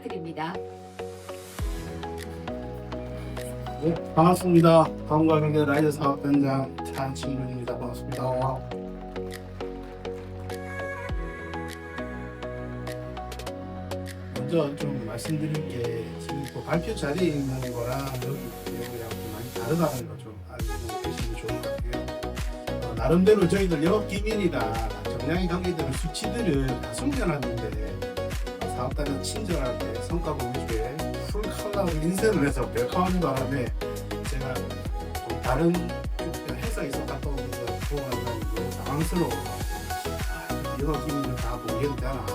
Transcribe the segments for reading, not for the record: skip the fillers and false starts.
부탁드립니다. 네, 반갑습니다. 강과경제 라이드 사업단장 차진윤입니다. 반갑습니다. 먼저 좀 말씀드릴 게 지금 또 발표 자리에 있는 거랑 여기 내용이랑 좀 많이 다르다는 거 좀 알고 계시면 좋을 것 같고요. 나름대로 저희들 영업 기밀이라 정량에 관계되는 수치들을 다 숨겨놨는데 사업단은 친절하게 성과 보여주게 풀 컬러로 인쇄를 해서 벨카운트 바람에 제가 좀 다른 회사에서 갔다 오면서 보고한다는 게 당황스러워. 영업 기밀을 다 공개도 되나?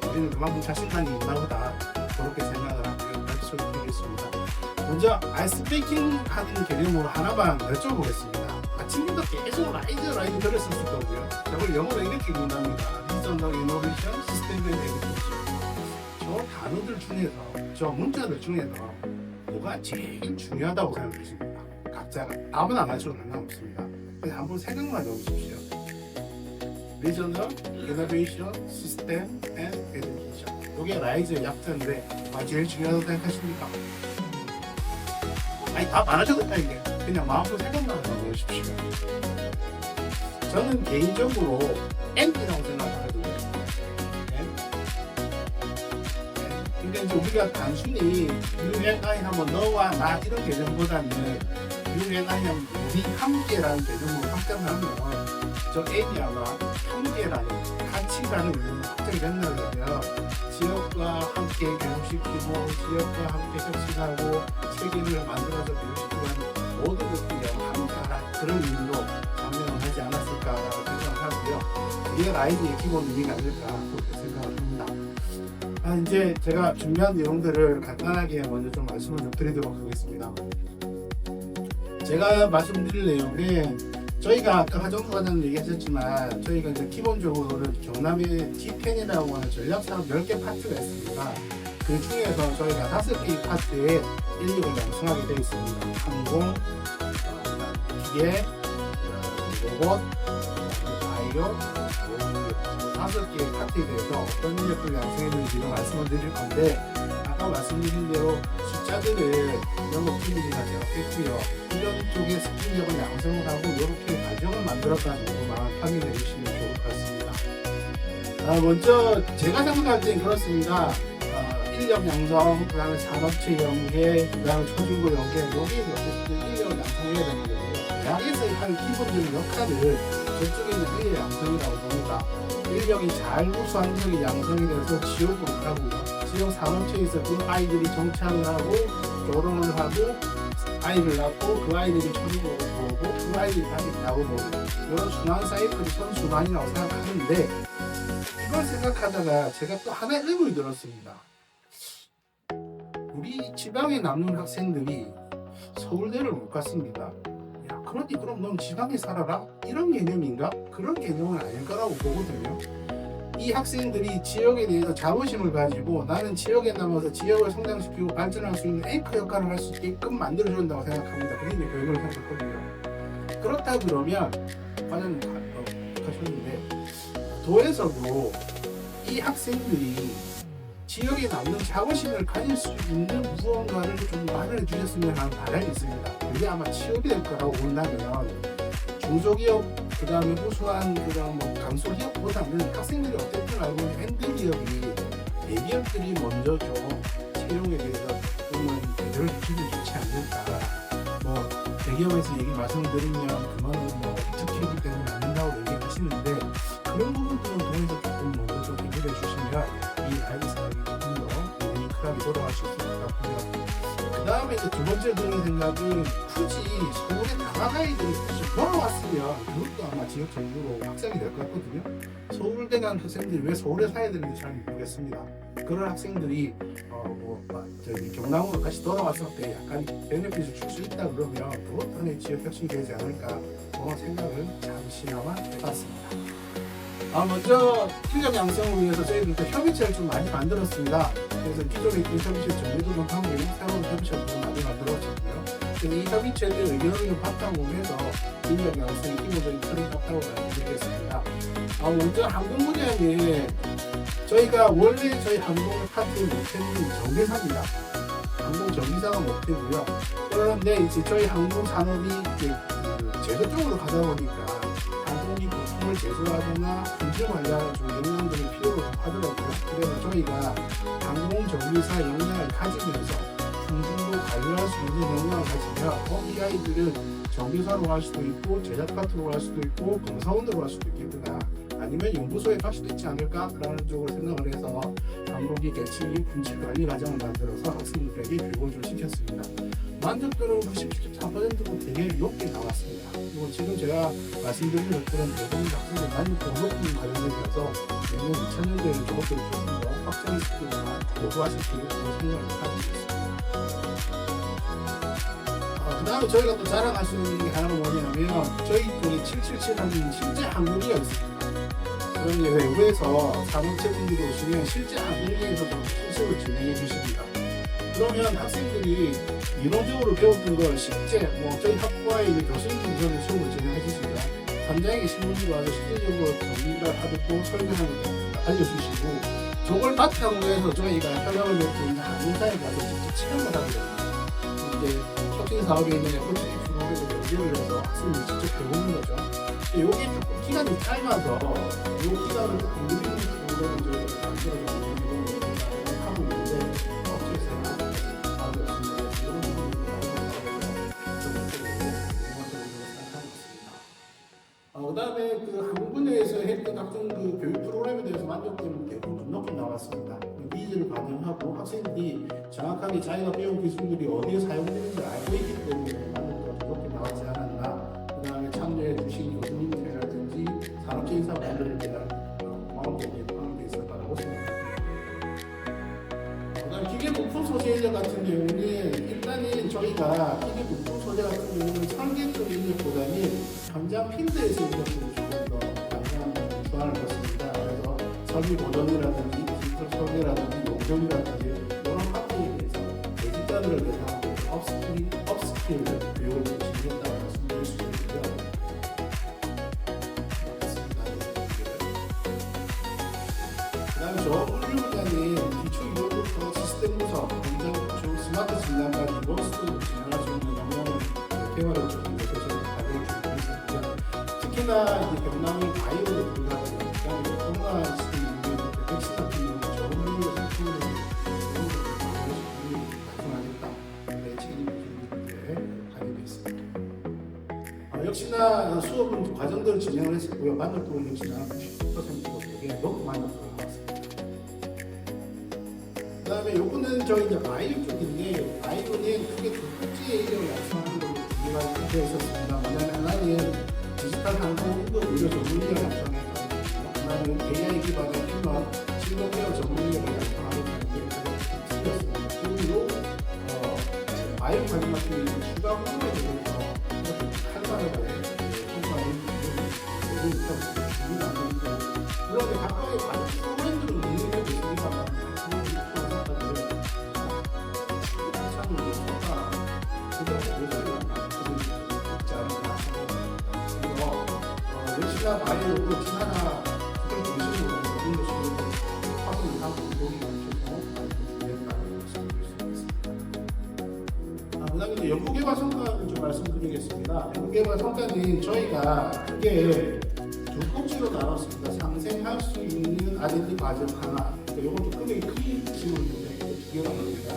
우리는 그만큼 자신감이 있나 보다. 그렇게 생각을 하고 발표를 드리겠습니다. 먼저 아이스브레이킹 하는 개념으로 하나만 여쭤보겠습니다. 아침부터 계속 라이드 들었었을 거고요. 저걸 영어로 이렇게 읽는답니다. 리저널 이노베이션 시스템 앤 에듀케이션. 저 단어들 중에서, 저 문자들 중에서 뭐가 제일 중요하다고 생각하십니까? 각자가 답은 안 하셔도 상관없습니다. 그냥 한번 생각만 해보십시오. 리저널 이노베이션 시스템 앤 에듀케이션. 이게 라이즈의 약자인데 제일 중요하다고 생각하십니까? 아니 답 안 하셔도 돼요. 이게 그냥 마음으로 생각만 해보십시오. 저는 개인적으로 N이라고 생각하거든요. 근데 이제 우리가 단순히 UNI 하면 너와 나 이런 개념보다는 UNI 하면 우리 함께라는 개념으로 확장을 하면 저 N이야가 함께라는 가치라는 의미로 확장이 된다면 지역과 함께 교육시키고 지역과 함께 혁신하고 체계를 만들어서 교육시키고 하는 모든 것들이 함께하라 그런 의미로 장면을 하지 않았을까라고 생각을 하고요. 이게 라이드의 기본 의미가 아닐까 그렇게 생각을 합니다. 이제 제가 준비한 내용들을 간단하게 먼저 좀 말씀을 좀 드리도록 하겠습니다. 제가 말씀드릴 내용은 저희가 아까 하정수 과장님 얘기하셨지만 저희가 이제 기본적으로는 경남에 T10이라고 하는 전략사업 10개 파트가 있습니다. 그 중에서 저희가 5개의 파트에 인력을 양성하게 되어 있습니다. 항공, 기계, 로봇, 바이오, 5개의 파트에 대해서 어떤 인력을 양성했는지를 말씀을 드릴 건데 아까 말씀드린 대로 숫자들을 영업 기밀이나 제가 했고요. 이런 쪽에 스킬력을 양성을 하고 이렇게 과정을 만들었다는 것만 확인해 주시면 좋을 것 같습니다. 먼저 제가 생각할 때는 그렇습니다. 인력 양성, 그 다음에 산업체 연계, 그 다음에 초중고 연계 여기 어쨌든 인력을 양성해야 되는 거고요. 대학에서 할 기본적인 역할을 저쪽에 있는 인력 양성이라고 봅니다. 인력이 잘 우수한 인력이 양성이 돼서 지역으로 가고요. 지역 산업체에서 그 아이들이 정착을 하고 결혼을 하고 아이를 낳고 그 아이들이 초중고로 오고 그 아이들이 다시 대학을 오고 이런 순환 사이클이 선순환이라고 생각하는데 이걸 생각하다가 제가 또 하나의 의문이 들었습니다. 우리 지방에 남는 학생들이 서울대를 못 갔습니다. 야, 그러니 그럼 넌 지방에 살아라? 이런 개념인가? 그런 개념은 아닐 거라고 보거든요. 이 학생들이 지역에 대해서 자부심을 가지고 나는 지역에 남아서 지역을 성장시키고 발전할 수 있는 앵커 역할을 할 수 있게끔 만들어준다고 생각합니다. 그게 이제 교육을 생각하거든요. 그렇다 그러면 과장님 하셨는데 도에서도 이 학생들이 지역에 남는 자부심을 가질 수 있는 무언가를 좀 마련해 주셨으면 하는 바람이 있습니다. 그게 아마 취업이 될 거라고 본다면 중소기업 그 다음에 우수한 그다음 강소기업보다는 학생들이 어쨌든 알고 있는 핸드기업이 대기업들이 먼저 좀 채용에 대해서 조금은 배려를 해주면 좋지 않을까. 대기업에서 얘기 말씀드리면 그거는 특혜이기 때문에 안 된다고 얘기하시는데 그런 부분들은 통해서 조금 먼저 좀 해결해 주시면 이 아이디 사업이 조금 더 유니크하게 돌아갈 수 있을 것 같고요. 그 다음에 이제 두 번째 드는 생각은 굳이 서울에 나가야 되는 돌아왔으면 그것도 아마 지역 정부로 확산이 될 것 같거든요. 서울대 간 학생들이 왜 서울에 사야 되는지 잘 모르겠습니다. 그런 학생들이 경남으로 다시 돌아왔을 때 약간 베네핏을 줄 수 있다 그러면 그것 또한 지역 혁신이 되지 않을까 그런 생각을 잠시나마 해봤습니다. 먼저 인력 양성을 위해서 저희들도 협의체를 좀 많이 만들었습니다. 그래서 기존에 있던 협의체 정리도 좀 하고 새로운 협의체를 좀 많이 만들었거든요. 그래서 이 협의체의 의견을 바탕으로 해서 인력 양성의 기본적인 틀을 땄다고 말씀드리겠습니다. 먼저 항공 분야에 저희가 원래 저희 항공의 파트의 목표는 정비사입니다. 항공 정비사가 목표고요. 그런데 이제 저희 항공 산업이 이제 제조 쪽으로 가다 보니까 항공기 부품을 제조하거나 품질 관리하는 좀 역량들이 필요로 하더라고요. 그래서 저희가 항공 정비사 역량을 가지면서 품질도 관리할 수 있는 역량을 가지면 이 아이들은 정비사로 갈 수도 있고 제작 파트로 갈 수도 있고 검사원으로 갈 수도 있겠구나. 아니면 연구소에 갈 수도 있지 않을까라는 쪽으로 생각을 해서 항공기 개체 품질 관리 과정을 만들어서 학생들에게 교육을 시켰습니다. 만족도는 97.4%로 되게 높게 나왔습니다. 그리고 지금 제가 말씀드린 것들은 대부분 학생들 만족도가 높은 과정들이어서 내년 2000년도에는 저것들을 조금 더 확장시키거나 고도화시키는 그런 생각을 가지고 있습니다. 그 다음에 저희가 또 자랑할 수 있는 게 하나가 뭐냐면 저희 쪽에 777하는 실제 항공기가 있습니다. 그런 외부에서 사무체분들이 오시면 실제 항공기에서도 수습을 진행해 주십니다. 그러면 학생들이 이론적으로 배웠던 걸 실제 저희 학과에 있는 교수님들이 수업을 진행해 주십니다. 현장에 계신 분들이 와서 실제적으로 경기를 하고 설명하는 거 알려주시고 저걸 바탕으로 해서 저희가 협약을 맺고 있는 항공사에 가서 직접 체험을 하게 됩니다. 이제 혁신 사업에 있는 FTA 프로그램을 연결을 해서 학생들이 직접 배우는 거죠. 이게 조금 기간이 짧아서 이 기간을 조금 늘리는 프로그램을 저희가 만들어서 하고 있는데 업체에서 사업이 없습니다. 이런 그 다음에 그 항공 분야에서 했던 각종 그 교육 프로그램에 대해서 만족도는 대부분 높게 나왔습니다. 니즈를 반영하고 학생들이 정확하게 자기가 배운 기술들이 어디에 사용되는지 알고 있기 때문에 만족도가 높게 나오지 않았나. 그 다음에 참여해 주신 교수님들이라든지 산업체 인사분들에 대한 고마움들이 포함되어 있었다고 생각합니다. 그 다음에 기계 부품 소재 인력 같은 경우는 일단은 저희가 기계 부품 소재 같은 경우는 설계적 인력보다는 현장 필드에서 인력들을 조금 더 많이 주안을 받습니다. 그래서 설비 보전이라든지 디지털 설계라든지 용접이라든지 이런 파트에 대해서 대직자들을 대상으로 업스킬 교육을 진행했다고 말씀드릴 수 있고요. 그 다음에 저 훈련자는 기초 이론부터 시스템 구성, 공정 구축, 스마트 진단까지 로스트로 진행할 수 있는 역량을 개발을 좀 해서 가르쳐 주고 있었고요. 특히나 이제 경남이 바이오를 들어가고 그다음에 코로나 시대 이후에 백신 같은 경우는 좋은 훈련을 상품으로 발송하겠다. 책임을 가지고 있습니다. 역시나 수업은 과정들을 진행을 했었고요. 만족도는 역시나 90%로 되게 높은 만족도가 나왔습니다. 그 다음에 요거는 저희 이제 바이오 쪽인데 바이오는 크게 두 가지의 인력을 양성하는 걸로 두 개가 되어 있었습니다. 뭐냐면 하나는 디지털 항공 인도 의료 전문 인력을 양성해서 하나는 AI 기반의 휴먼 실로케어 전문 인력을 양성하는 게 틀렸습니다. 그리고 바이오 과정 같은 경우는 추가 공부에 대해서 한반에 물론 각각의 과정 프로그램들은 운영되고 있습니다만 역시나 바이오도 지사나 특별 공식으로 모든 것을 확인을 하고 도움이 많죠. 그 다음에 이제 연구개발 성과를 좀 말씀드리겠습니다. 연구개발 성과는 저희가 크게 두 꼭지로 나눴습니다. 상생할 수 있는 R&D 과정 하나. 이것도 크게 큰 질문인데 두 개가 나옵니다.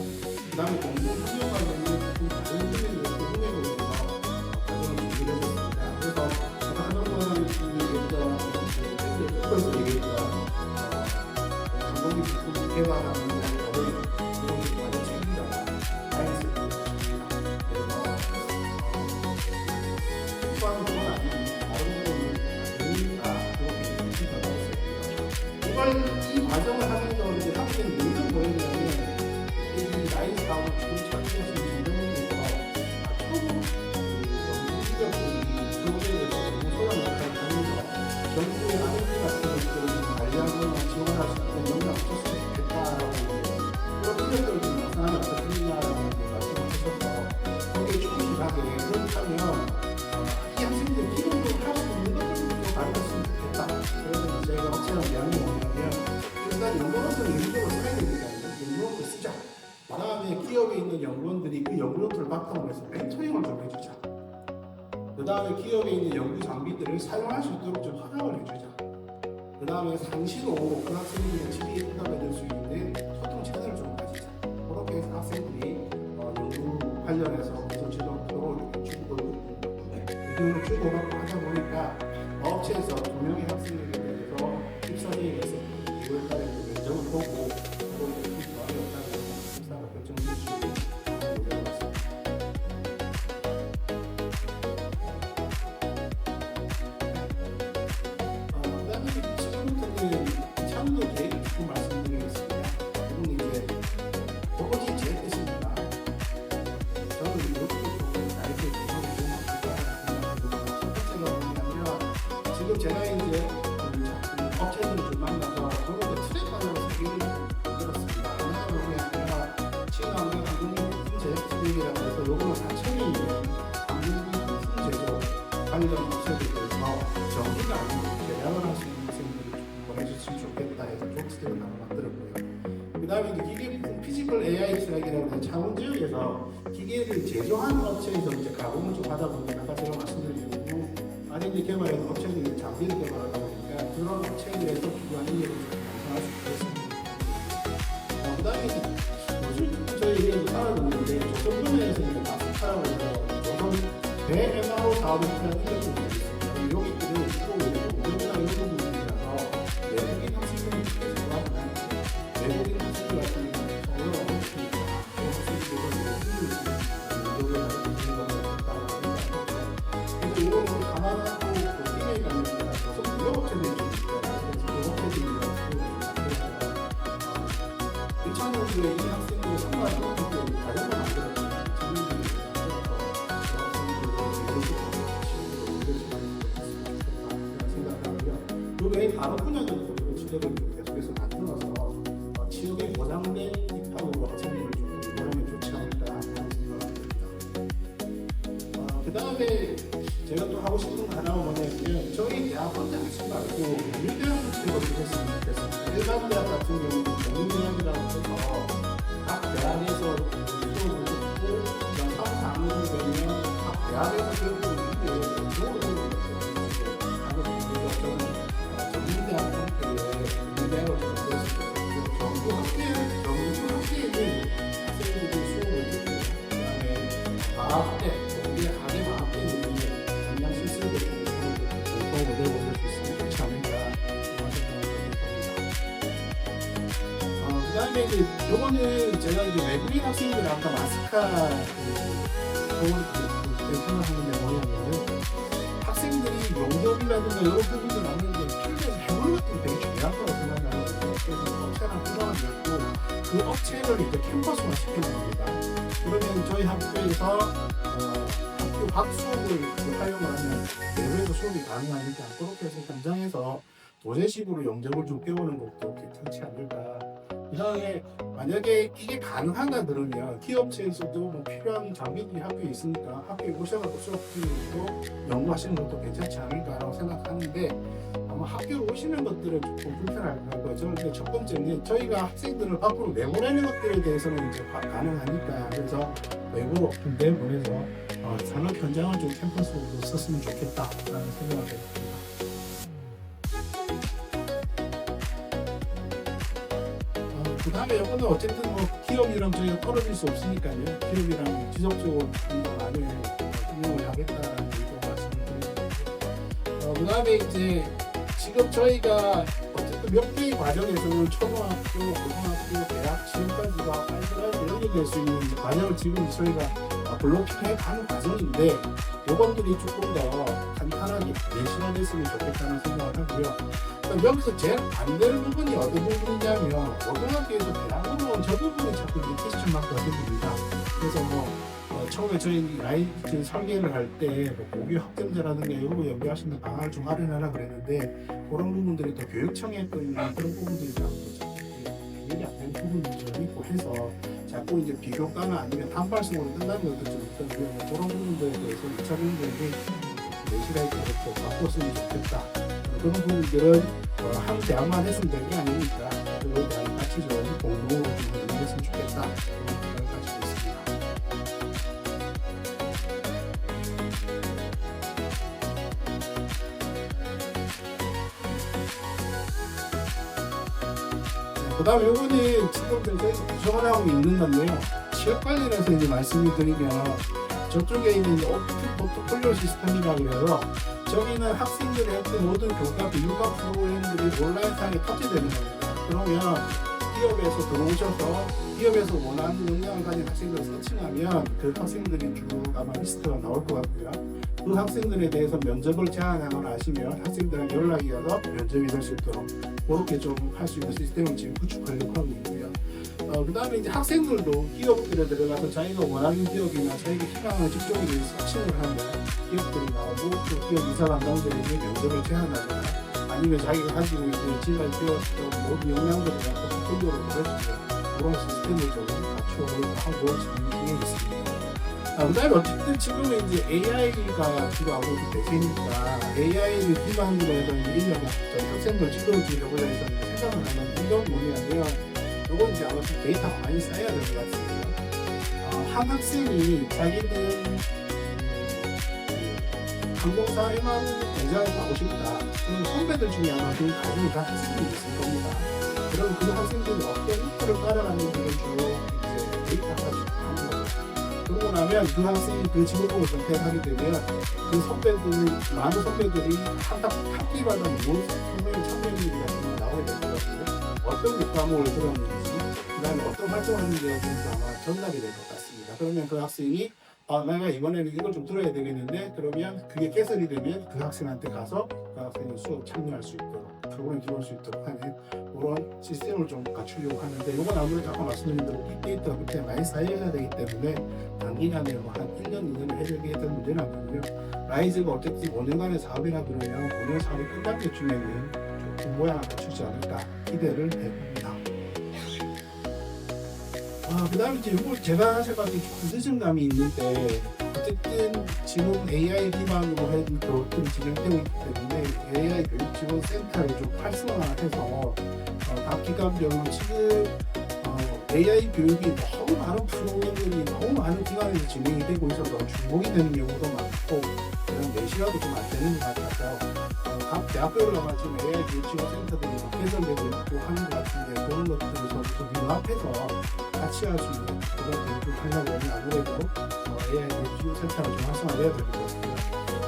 그 다음에 공동 훈련 과정은 다른 훈련을 훈련을 위해서 과정을 준비를 했습니다. 그래서 제가 한번은 얘기했던 조건에서 얘기했던 항공기 부품 개발하는 과정이 많이 책임자가 다양했습니다. 그래서 수학은 그건 아니고 다른 거는 의미가 그렇게 준비가 나왔습니다. 이 과정을 하면서 이제 학생 능력 보여주려면 이 나이 사업을 좀 찾으면서 진행하면서 초보 연구기관들이 수업에 대해서 소란을 하면서 정부의 R&D 같은 것들을 관리하거나 지원할 수 있는 역량을 줬으면 좋겠다라고 그런 인력들을 좀 나타나면 어떻겠냐라고 말씀을 하셔서 거기에 조금씩 그 다음에 기업에 있는 연구 장비들을 사용할 수 있도록 좀 허락을 해주자. 그 다음에 상시로 그 학생들의 지리에 응답해줄 수 있는 소통 채널을 좀 가지자. 그렇게 해서 학생들이 연구 관련해서 우선 지도로 의견을 주고받고 하다 보니까 업체에서 2명의 학생들에 대해서 입사생에서 6월달에 면접을 보고 그걸 조합이 없다고 입사가 결정될 수 있는 모델을 봤습니다. 그다음에 지금부터는 창도 계획 조금 말씀드리겠습니다. 이건 이제 도무지 제 뜻입니다. 저는 이렇게 조금 나이게 기억이 좀 없을까라는 생각이 듭니다. 첫 번째가 뭐냐면 지금 제가 이제 업체들을 좀 만나서 저런 트랙 관련 세계를 들었습니다. 하나가 뭐냐면 친환경 항공품 제작진이라고 해서 요거는 4천이 있는 항공품 제조 관련 업체들에서 정기가 아니고 계약을 할 수 있는 학생들을 보내줬으면 좋겠다 해서 조치들을 하나 만들었고요. 그 다음에 이제 기계 피지컬 AI 트랙이라고 해서 창원 지역에서 기계를 제조하는 업체에서 이제 가공을 좀 하다 보니까 아까 제가 말씀드린 대로 R&D 개발에서 업체들이 장비를 개발하다 보니까 그런 업체들에서 필요한 인력을 좀 양성할 수 있겠습니다. 그 다음에 요즘 저희 따라고 있는데 조선분야에서 이제 마스카라고 해서 조선 대MRO 사업을 필요한 인력들이 있습니다. 여기들은 주로 우리나라 이런 부분이라서 외국인 학생들이 쉽게 들어가지 않는데 외국인 학생들 같은 경우는 어려운 업체입니다. 그래서 이거는 감안하고 팀에 가는 거라서 무역업체들이 좀 있어요. 그래서 무역업체들이랑 일차원주에 이 학생들을 선발하는 것도 과정을 만들었죠. 지금들이 그 외에 다른 분야들도 지도를 계속해서 만들어서 취업에 보장된 입학으로 학생들을 좀 이용하면 좋지 않을까 하는 생각을 합니다. 그 다음에 제가 또 하고 싶은 거 하나가 뭐냐면 저희 대학 혼자 하지 말고 유대학 같은 것도 했으면 좋겠습니다. 일반 대학 같은 경우는 영유대학이라고 해서 각 대학에서 수업을 듣고 3, 4학년이 되면 각 대학에서 교육을 듣고 교육을 전문대학 형태의 유대학을 만들었습니다. 정부 학교에는 학생들이 수업을 듣고 그다음에 방학 때 우리 학예 방학 때는 당장 실습을 공부하고 내려올 수 있으면 좋지 않을까 생각합니다. 그다음에 이제 요거는 제가 이제 외국인 학생들 아까 마스카 생각하는데 뭐냐면은 학생들이 용접이라든가 이런 부분이 나는데 필드에서 해볼 것들이 되게 중요한 거라고 생각하거든요. 그래서 업체랑 구성을 맺고 그 업체를 이제 캠퍼스화 시키는 겁니다. 그러면 저희 학교에서 학교 박 수업을 활용을 하면 내부에서 수업이 가능하니까 그렇게 해서 현장에서 도제식으로 영접을 좀 배우는 것도 괜찮지 않을까. 그 다음에 만약에 이게 가능하다 그러면 기업체에서도 뭐 필요한 장비들이 학교에 있으니까 학교에 오셔서 수업 듣고 연구하시는 것도 괜찮지 않을까라고 생각하는데 아마 학교로 오시는 것들은 조금 불편할 거죠. 근데 첫 번째는 저희가 학생들을 밖으로 내보내는 것들에 대해서는 이제 가능하니까 그래서 외부로 좀 내보내서 산업 현장을 좀 캠퍼스로 썼으면 좋겠다라는 생각을 해봅니다. 그 다음에 이거는 어쨌든 뭐 기업이랑 저희가 떨어질 수 없으니까요. 기업이랑 지속적으로 많이 운영을 하겠다는 의도 말씀드립니다. 그 다음에 이제 지금 저희가 어쨌든 몇 개의 과정에서는 초등학교, 고등학교, 대학 지금까지가 깔끔하게 연결될 수 있는 이제 과정을 지금 저희가 블록해 가는 과정인데 요것들이 조금 더 간단하게 내실화됐으면 좋겠다는 생각을 하고요. 여기서 제일 안 되는 부분이 어떤 부분이냐면 고등학교에서 대학으로 온 저 부분이 자꾸 이제 퀘스천 마크가 됩니다. 그래서 처음에 저희 라이트 설계를 할 때 고교 학점제라든가 이런 거 연구하시는 방안을 좀 마련하라 그랬는데 그런 부분들이 또 교육청에 있던 그런 부분들이랑 해결이 안 되는 부분들이 좀 있고 해서 자꾸 이제 비교과나 아니면 단발성으로 끝나는 것도 좀 있거든요. 그런 부분들에 대해서 2차 분들에게 내실화에 이렇게 바꿨으면 좋겠다. 그런 부분들은 한 대학만 했으면 될 게 아니니까 그걸 같이 좀 공동으로 좀 했으면 좋겠다. 그런 생각을 가지고 있습니다. 그 다음에 요거는 지금 저희가 구성을 하고 있는 건데요. 취업 관련해서 이제 말씀을 드리면 저쪽에 있는 오픈 포트폴리오 시스템이라고 해서 저기는 학생들의 했던 모든 교과 비교과 프로그램들이 온라인상에 탑재되는 겁니다. 그러면 기업에서 들어오셔서 기업에서 원하는 역량을 가진 학생들을 서칭하면 그 학생들이 쭉 아마 리스트가 나올 것 같고요. 그 학생들에 대해서 면접을 제안하거나 하시면 학생들한테 연락이 와서 면접이 될 수 있도록 그렇게 좀 할 수 있는 시스템을 지금 구축하려고 하고 있고요. 그 다음에 이제 학생들도 기업들에 들어가서 자기가 원하는 기업이나 자기가 희망하는 직종에 대해서 서칭을 하면 기업들이 나오고 또 기업 이사 담당자에게 면접을 제안하거나 아니면 자기가 가지고 있는 지금까지 배웠던 모든 역량들을 갖고 포트폴리오를 보여주는 그런 시스템을 좀 갖추려고 하고 지금 중에 있습니다. 그 다음에 어쨌든 지금은 이제 AI가 필요하고 대세니까 AI를 기반으로 해서 인력 학생들 지도해주려고 해서 생각을 하는 이런 분야인데요. 이건 이제 아마 좀 데이터가 많이 쌓여야 될 것 같습니다. 한 학생이 자기는 항공사 해만 공장을 가고 싶다. 그럼 선배들 중에 아마 그 가족이 다 학생들이 있을 겁니다. 그럼 그 학생들이 어떤 루트를 따라가는지를 주로 이제 데이터가 합니다. 그러고 나면 그 학생이 그 직업을 선택하게 되면 그 선배들, 많은 선배들이 학기마다 무슨 선배를 참여인지가 나와야 될 것 같고요. 어떤 과목을 들었는지, 그 다음에 어떤 활동을 했는지가 아마 전달이 될 것 같습니다. 그러면 그 학생이 내가 이번에는 이걸 좀 들어야 되겠는데 그러면 그게 개설이 되면 그 학생한테 가서 그 학생이 수업 참여할 수 있도록 프로그램 기울일 수 있도록 하는 그런 시스템을 좀 갖추려고 하는데 이건 아무래도 아까 말씀드린 대로 빅데이터가 그때 많이 쌓여야 되기 때문에 단기간에 한 1년, 2년을 해결하게 된 문제는 아니고요. 라이즈가 어쨌든 5년간의 사업이라 그러면 5년 사업이 끝날 때쯤에는 좀 모양을 갖추지 않을까 기대를 해봅니다. 그 다음에 이제 이걸 제가 생각하기에 좀 늦은 감이 있는데 어쨌든 지금 AI 기반으로 한 교육들이 진행되고 있기 때문에 AI 교육지원센터를 좀 활성화해서 각 기관별로 지금 AI 교육이 너무 많은 프로그램들이 너무 많은 기관에서 진행이 되고 있어서 중복이 되는 경우도 많고 그런 내시가도 좀 안 되는 것 같아서 각 대학교별로 지금 AI 교육지원센터들이 개설되고 있고 하는 것 같은데 그런 것들을 좀 융합해서 같이 할 수 있는 그런 교육을 하려면 아무래도 AI 교육지원센터가 좀 활성화돼야 될 것 같고요.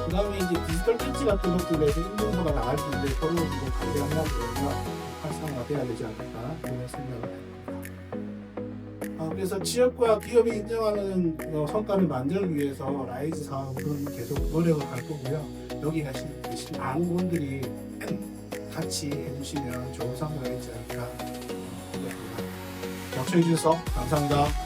그 다음에 이제 디지털 배지 같은 것들에서 인증서가 나갈 텐데 그런 것도 좀 관리하려면 활성화돼야 되지 않을까 그런 생각을 합니다. 그래서 지역과 기업이 인정하는 성과를 만들기 위해서 라이즈 사업은 계속 노력을 할 거고요. 여기 계신 많은 분들이 같이 해주시면 좋은 성과가 있지 않을까 생각합니다. 경청해 주셔서 감사합니다.